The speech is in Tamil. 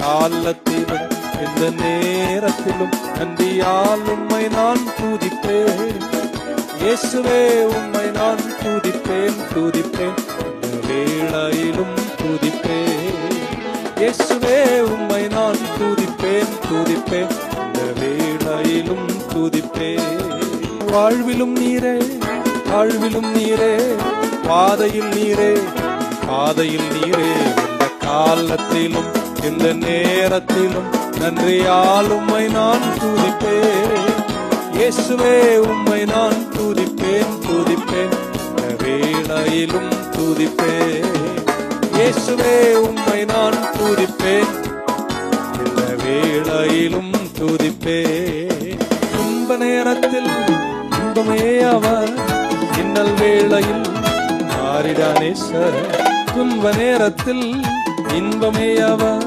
காலத்திலும் இந்த நேரத்திலும் நன்றியால் உம்மை நான் துதிப்பேன். இயேசுவே உம்மை நான் துதிப்பேன் துதிப்பேன், இந்த வேளையிலும் துதிப்பேன். இயேசுவே உம்மை நான் துதிப்பேன் துதிப்பேன், இந்த வேளையிலும் துதிப்பேன். வாழ்விலும் நீரே, வாழ்விலும் நீரே, பாதையில் நீரே, பாதையில் நீரே, இந்த காலத்திலும் இந்த நேரத்திலும் நன்றியால் உம்மை நான் துதிப்பேன். இயேசுவே உம்மை நான் துதிப்பேன் துதிப்பேன், இந்த வேளையிலும் துதிப்பேன். இயேசுவே உம்மை நான் துதிப்பேன், இந்த வேளையிலும் துதிப்பேன். துன்ப நேரத்தில் இன்பமே அவர், இன்னல் வேளையில் மாறிடானே சார். துன்ப நேரத்தில் இன்பமே அவர்.